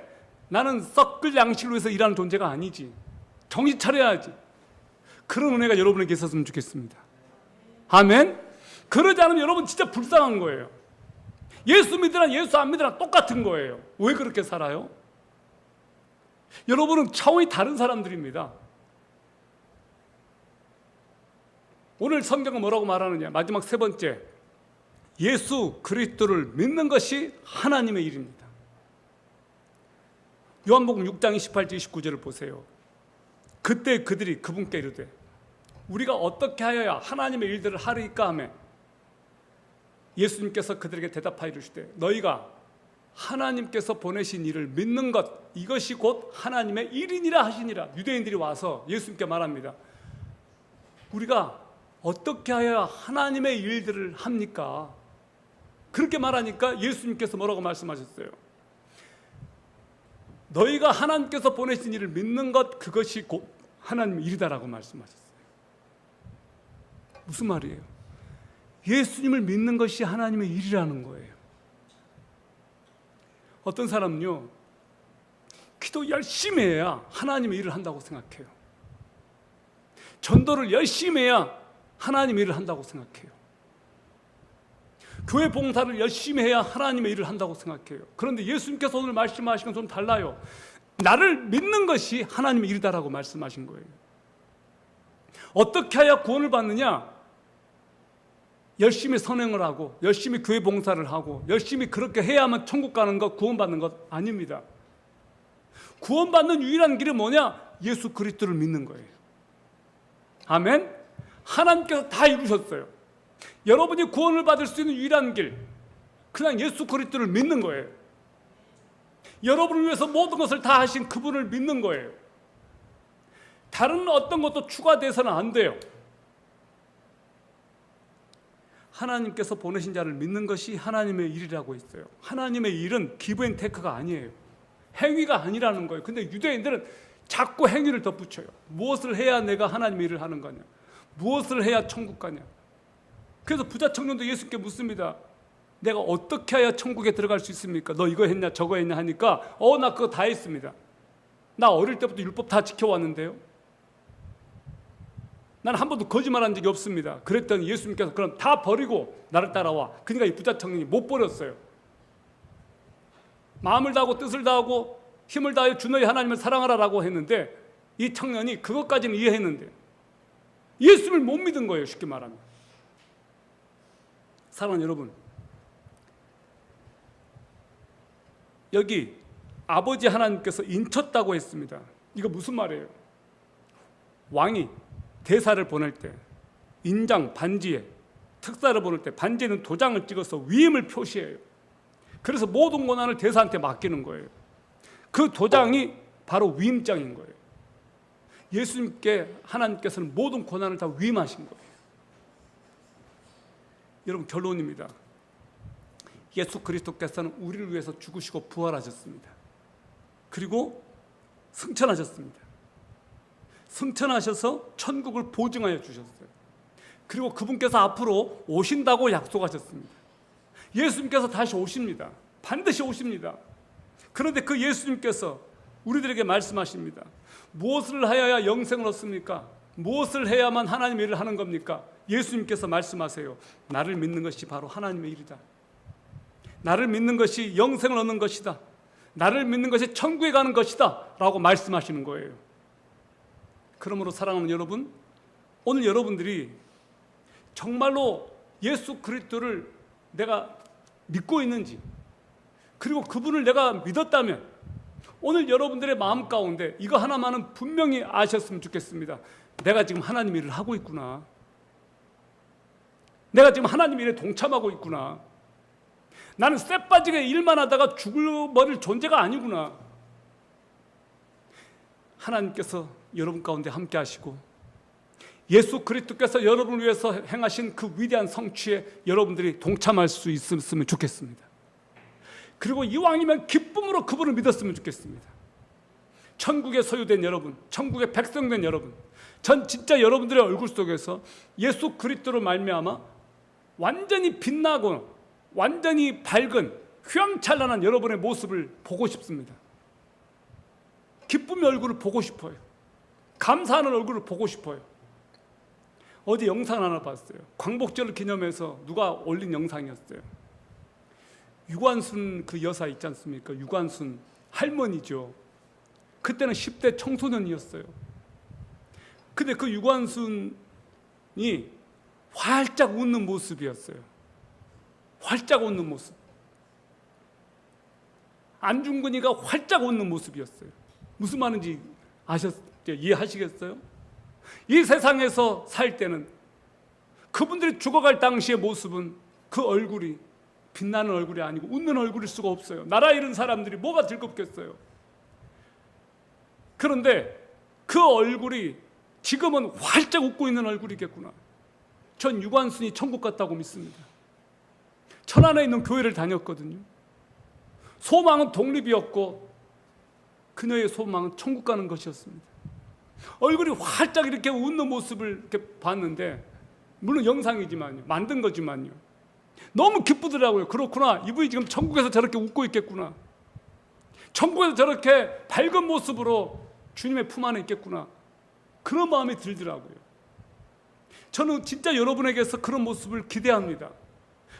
나는 썩을 양식을 위해서 일하는 존재가 아니지. 정신 차려야지. 그런 은혜가 여러분에게 있었으면 좋겠습니다. 아멘. 그러지 않으면 여러분 진짜 불쌍한 거예요. 예수 믿으나 예수 안 믿으나 똑같은 거예요. 왜 그렇게 살아요? 여러분은 차원이 다른 사람들입니다. 오늘 성경은 뭐라고 말하느냐? 마지막 세 번째, 예수 그리스도를 믿는 것이 하나님의 일입니다. 요한복음 6장 28절 29절을 보세요. 그때 그들이 그분께 이르되 우리가 어떻게 하여야 하나님의 일들을 하리까 하며 예수님께서 그들에게 대답하여 이르시되 너희가 하나님께서 보내신 일을 믿는 것 이것이 곧 하나님의 일이니라 하시니라. 유대인들이 와서 예수님께 말합니다. 우리가 어떻게 하여야 하나님의 일들을 합니까? 그렇게 말하니까 예수님께서 뭐라고 말씀하셨어요? 너희가 하나님께서 보내신 일을 믿는 것 그것이 곧 하나님의 일이다라고 말씀하셨어요. 무슨 말이에요? 예수님을 믿는 것이 하나님의 일이라는 거예요. 어떤 사람은요, 기도 열심히 해야 하나님의 일을 한다고 생각해요. 전도를 열심히 해야 하나님의 일을 한다고 생각해요. 교회 봉사를 열심히 해야 하나님의 일을 한다고 생각해요. 그런데 예수님께서 오늘 말씀하신 건 좀 달라요. 나를 믿는 것이 하나님의 일이다라고 말씀하신 거예요. 어떻게 해야 구원을 받느냐? 열심히 선행을 하고 열심히 교회 봉사를 하고 열심히 그렇게 해야만 천국 가는 것, 구원받는 것 아닙니다. 구원받는 유일한 길이 뭐냐? 예수 그리스도를 믿는 거예요. 아멘? 하나님께서 다 이루셨어요. 여러분이 구원을 받을 수 있는 유일한 길, 그냥 예수 그리스도를 믿는 거예요. 여러분을 위해서 모든 것을 다 하신 그분을 믿는 거예요. 다른 어떤 것도 추가돼서는 안 돼요. 하나님께서 보내신 자를 믿는 것이 하나님의 일이라고 했어요. 하나님의 일은 기브 앤 테크가 아니에요. 행위가 아니라는 거예요. 근데 유대인들은 자꾸 행위를 덧붙여요. 무엇을 해야 내가 하나님의 일을 하는 거냐? 무엇을 해야 천국 가냐? 그래서 부자 청년도 예수님께 묻습니다. 내가 어떻게 해야 천국에 들어갈 수 있습니까? 너 이거 했냐 저거 했냐 하니까 나 그거 다 했습니다. 나 어릴 때부터 율법 다 지켜왔는데요. 난 한 번도 거짓말한 적이 없습니다. 그랬더니 예수님께서 그럼 다 버리고 나를 따라와. 그러니까 이 부자 청년이 못 버렸어요. 마음을 다하고 뜻을 다하고 힘을 다하여 주 너희 하나님을 사랑하라라고 했는데 이 청년이 그것까지는 이해했는데 예수님을 못 믿은 거예요. 쉽게 말하면. 사랑하는 여러분, 여기 아버지 하나님께서 인쳤다고 했습니다. 이거 무슨 말이에요? 왕이 대사를 보낼 때 인장 반지에 특사를 보낼 때 반지에는 도장을 찍어서 위임을 표시해요. 그래서 모든 권한을 대사한테 맡기는 거예요. 그 도장이 바로 위임장인 거예요. 예수님께 하나님께서는 모든 권한을 다 위임하신 거예요. 여러분, 결론입니다. 예수 그리스도께서는 우리를 위해서 죽으시고 부활하셨습니다. 그리고 승천하셨습니다. 승천하셔서 천국을 보증하여 주셨어요. 그리고 그분께서 앞으로 오신다고 약속하셨습니다. 예수님께서 다시 오십니다. 반드시 오십니다. 그런데 그 예수님께서 우리들에게 말씀하십니다. 무엇을 하여야 영생을 얻습니까? 무엇을 해야만 하나님의 일을 하는 겁니까? 예수님께서 말씀하세요. 나를 믿는 것이 바로 하나님의 일이다. 나를 믿는 것이 영생을 얻는 것이다. 나를 믿는 것이 천국에 가는 것이다 라고 말씀하시는 거예요. 그러므로 사랑하는 여러분, 오늘 여러분들이 정말로 예수 그리스도를 내가 믿고 있는지, 그리고 그분을 내가 믿었다면 오늘 여러분들의 마음 가운데 이거 하나만은 분명히 아셨으면 좋겠습니다. 내가 지금 하나님 일을 하고 있구나. 내가 지금 하나님 일에 동참하고 있구나. 나는 쎄빠지게 일만 하다가 죽어버릴 존재가 아니구나. 하나님께서 여러분 가운데 함께 하시고 예수 그리스도께서 여러분을 위해서 행하신 그 위대한 성취에 여러분들이 동참할 수 있었으면 좋겠습니다. 그리고 이왕이면 기쁨으로 그분을 믿었으면 좋겠습니다. 천국에 소유된 여러분, 천국의 백성된 여러분, 전 진짜 여러분들의 얼굴 속에서 예수 그리스도로 말미암아 완전히 빛나고 완전히 밝은 휘황찬란한 여러분의 모습을 보고 싶습니다. 기쁨의 얼굴을 보고 싶어요. 감사하는 얼굴을 보고 싶어요. 어디 영상 하나 봤어요. 광복절 기념해서 누가 올린 영상이었어요. 유관순 그 여사 있지 않습니까? 유관순 할머니죠. 그때는 10대 청소년이었어요. 근데 그 유관순이 활짝 웃는 모습이었어요. 활짝 웃는 모습. 안중근이가 활짝 웃는 모습이었어요. 무슨 말인지 이해하시겠어요? 이 세상에서 살 때는 그분들이 죽어갈 당시의 모습은 그 얼굴이 빛나는 얼굴이 아니고 웃는 얼굴일 수가 없어요. 나라 잃은 사람들이 뭐가 즐겁겠어요? 그런데 그 얼굴이 지금은 활짝 웃고 있는 얼굴이겠구나. 전 유관순이 천국 갔다고 믿습니다. 천안에 있는 교회를 다녔거든요. 소망은 독립이었고 그녀의 소망은 천국 가는 것이었습니다. 얼굴이 활짝 이렇게 웃는 모습을 이렇게 봤는데, 물론 영상이지만요, 만든 거지만요, 너무 기쁘더라고요. 그렇구나, 이분이 지금 천국에서 저렇게 웃고 있겠구나, 천국에서 저렇게 밝은 모습으로 주님의 품 안에 있겠구나, 그런 마음이 들더라고요. 저는 진짜 여러분에게서 그런 모습을 기대합니다.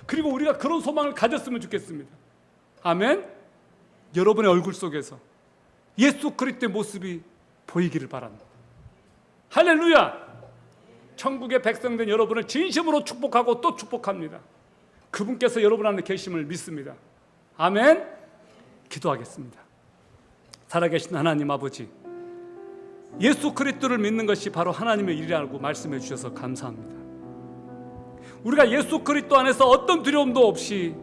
그리고 우리가 그런 소망을 가졌으면 좋겠습니다. 아멘. 여러분의 얼굴 속에서 예수 그리스도의 모습이 보이기를 바랍니다. 할렐루야. 천국의 백성된 여러분을 진심으로 축복하고 또 축복합니다. 그분께서 여러분 안에 계심을 믿습니다. 아멘. 기도하겠습니다. 살아계신 하나님 아버지, 예수 그리스도를 믿는 것이 바로 하나님의 일이라고 말씀해 주셔서 감사합니다. 우리가 예수 그리스도 안에서 어떤 두려움도 없이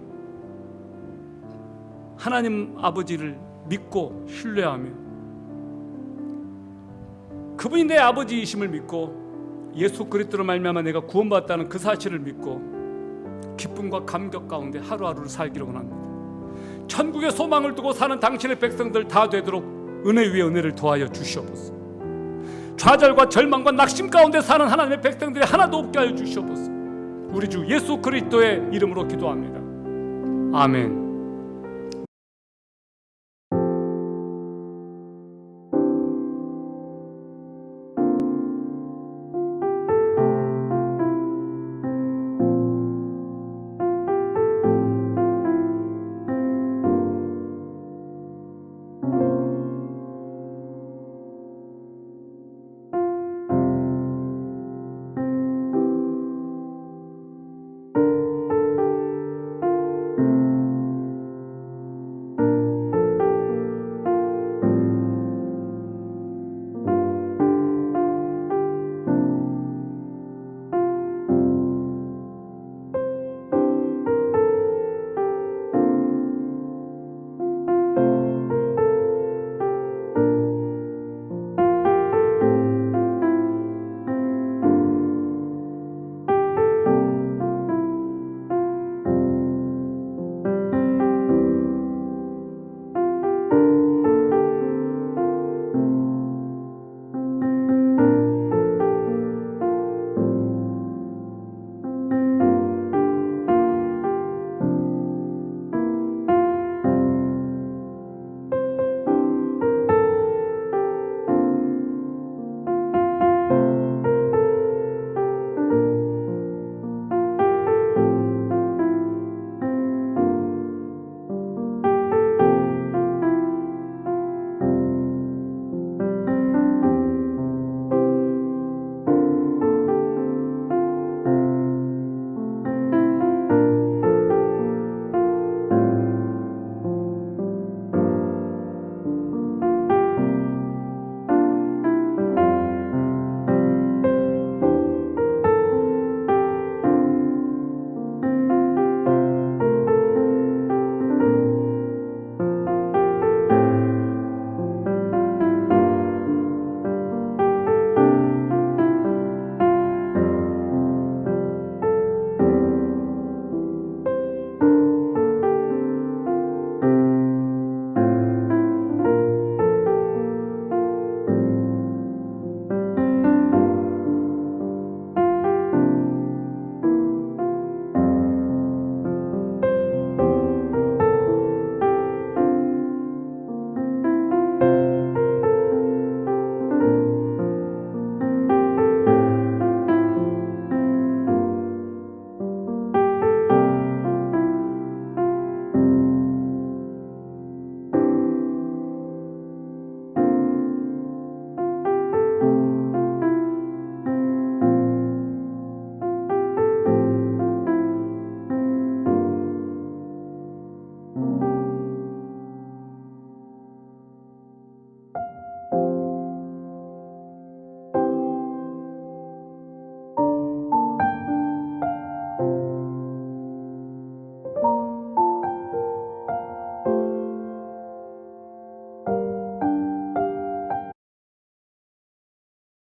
하나님 아버지를 믿고 신뢰하며 그분이 내 아버지이심을 믿고 예수 그리스도로 말미암아 내가 구원받았다는 그 사실을 믿고 기쁨과 감격 가운데 하루하루를 살기를 원합니다. 천국의 소망을 두고 사는 당신의 백성들 다 되도록 은혜 위에 은혜를 더하여 주시옵소서. 좌절과 절망과 낙심 가운데 사는 하나님의 백성들이 하나도 없게 하여 주시옵소서. 우리 주 예수 그리스도의 이름으로 기도합니다. 아멘.